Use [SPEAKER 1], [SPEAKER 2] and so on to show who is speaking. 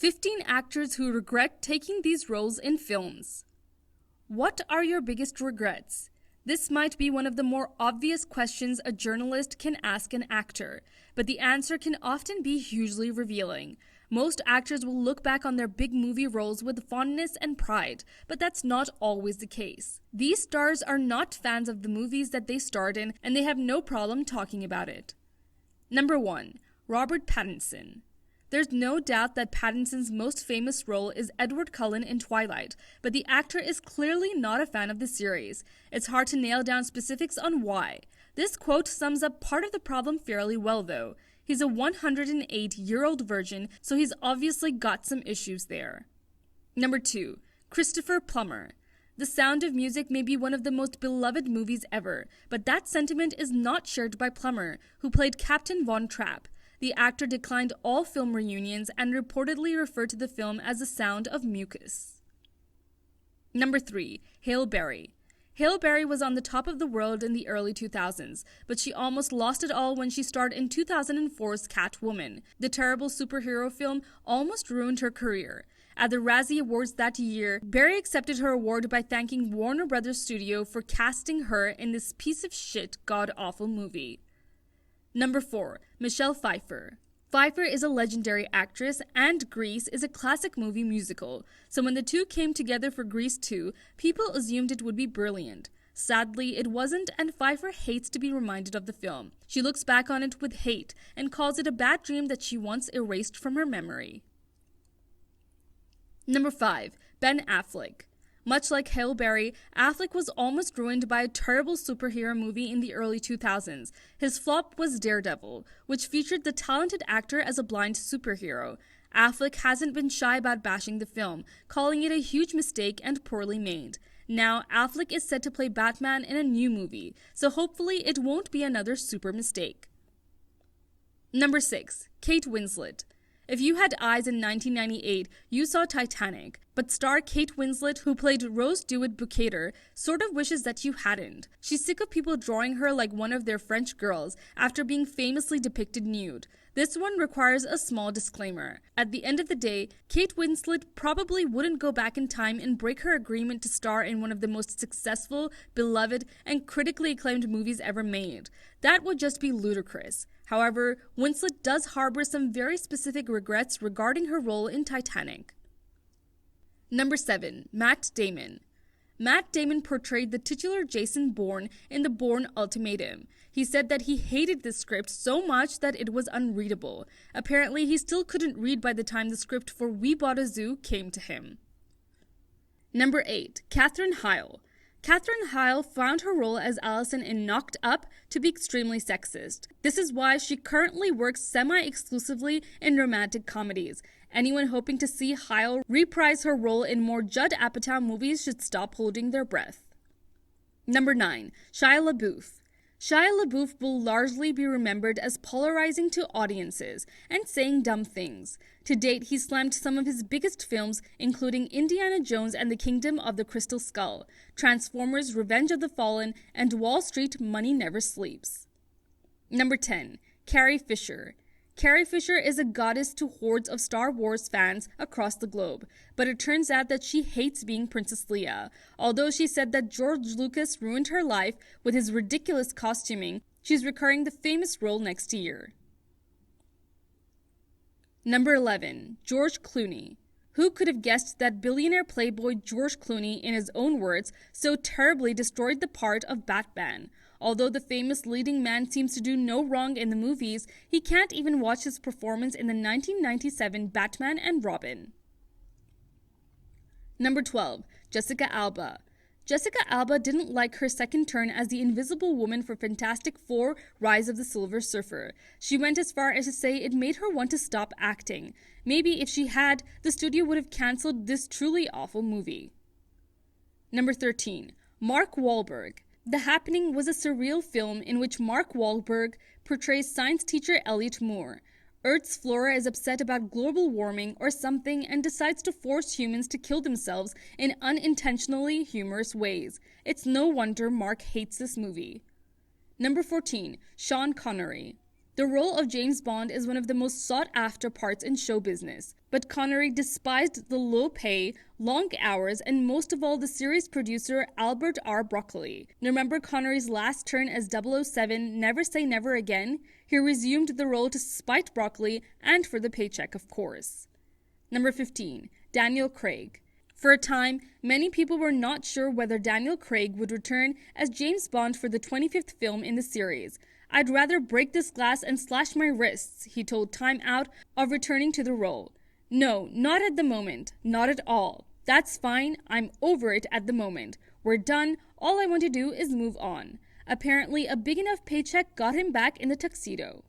[SPEAKER 1] 15 actors who regret taking these roles in films. What are your biggest regrets? This might be one of the more obvious questions a journalist can ask an actor, but the answer can often be hugely revealing. Most actors will look back on their big movie roles with fondness and pride, but that's not always the case. These stars are not fans of the movies that they starred in, and they have no problem talking about it. Number 1. Robert Pattinson. There's no doubt that Pattinson's most famous role is Edward Cullen in Twilight, but the actor is clearly not a fan of the series. It's hard to nail down specifics on why. This quote sums up part of the problem fairly well, though. He's a 108-year-old virgin, so he's obviously got some issues there. Number 2. Christopher Plummer. The Sound of Music may be one of the most beloved movies ever, but that sentiment is not shared by Plummer, who played Captain Von Trapp. The actor declined all film reunions and reportedly referred to the film as The Sound of Mucus. Number 3. Hailee Berry. Hailee Berry was on the top of the world in the early 2000s, but she almost lost it all when she starred in 2004's Catwoman. The terrible superhero film almost ruined her career. At the Razzie Awards that year, Berry accepted her award by thanking Warner Brothers Studio for casting her in this piece of shit god-awful movie. Number 4. Michelle Pfeiffer. Pfeiffer is a legendary actress, and Grease is a classic movie musical, so when the two came together for Grease 2, people assumed it would be brilliant. Sadly, it wasn't, and Pfeiffer hates to be reminded of the film. She looks back on it with hate, and calls it a bad dream that she once erased from her memory. Number 5. Ben Affleck. Much like Hailee Berry, Affleck was almost ruined by a terrible superhero movie in the early 2000s. His flop was Daredevil, which featured the talented actor as a blind superhero. Affleck hasn't been shy about bashing the film, calling it a huge mistake and poorly made. Now, Affleck is set to play Batman in a new movie, so hopefully it won't be another super mistake. Number 6. Kate Winslet. If you had eyes in 1998, you saw Titanic, but star Kate Winslet, who played Rose DeWitt-Bukater, sort of wishes that you hadn't. She's sick of people drawing her like one of their French girls after being famously depicted nude. This one requires a small disclaimer. At the end of the day, Kate Winslet probably wouldn't go back in time and break her agreement to star in one of the most successful, beloved, and critically acclaimed movies ever made. That would just be ludicrous. However, Winslet does harbor some very specific regrets regarding her role in Titanic. Number 7. Matt Damon. Matt Damon portrayed the titular Jason Bourne in The Bourne Ultimatum. He said that he hated the script so much that it was unreadable. Apparently, he still couldn't read by the time the script for We Bought a Zoo came to him. Number 8. Katherine Heigl. Katherine Heigl found her role as Allison in Knocked Up to be extremely sexist. This is why she currently works semi-exclusively in romantic comedies. Anyone hoping to see Heigl reprise her role in more Judd Apatow movies should stop holding their breath. Number 9. Shia LaBeouf. Shia LaBeouf will largely be remembered as polarizing to audiences and saying dumb things. To date, he slammed some of his biggest films, including Indiana Jones and the Kingdom of the Crystal Skull, Transformers: Revenge of the Fallen, and Wall Street: Money Never Sleeps. Number 10. Carrie Fisher. Carrie Fisher is a goddess to hordes of Star Wars fans across the globe, but it turns out that she hates being Princess Leia. Although she said that George Lucas ruined her life with his ridiculous costuming, she's recurring the famous role next year. Number 11. George Clooney. Who could have guessed that billionaire playboy George Clooney, in his own words, so terribly destroyed the part of Batman? Although the famous leading man seems to do no wrong in the movies, he can't even watch his performance in the 1997 Batman and Robin. Number 12. Jessica Alba. Jessica Alba didn't like her second turn as the Invisible Woman for Fantastic Four: Rise of the Silver Surfer. She went as far as to say it made her want to stop acting. Maybe if she had, the studio would have cancelled this truly awful movie. Number 13. Mark Wahlberg. The Happening was a surreal film in which Mark Wahlberg portrays science teacher Elliot Moore. Earth's flora is upset about global warming or something and decides to force humans to kill themselves in unintentionally humorous ways. It's no wonder Mark hates this movie. Number 14. Sean Connery. The role of James Bond is one of the most sought-after parts in show business, but Connery despised the low pay, long hours, and most of all the series producer Albert R. Broccoli. Remember Connery's last turn as 007, Never Say Never Again? He resumed the role to spite Broccoli and for the paycheck, of course. Number 15. Daniel Craig. For a time, many people were not sure whether Daniel Craig would return as James Bond for the 25th film in the series. "I'd rather break this glass and slash my wrists," he told Time Out of returning to the role. "No, not at the moment. Not at all. That's fine. I'm over it at the moment. We're done. All I want to do is move on." Apparently, a big enough paycheck got him back in the tuxedo.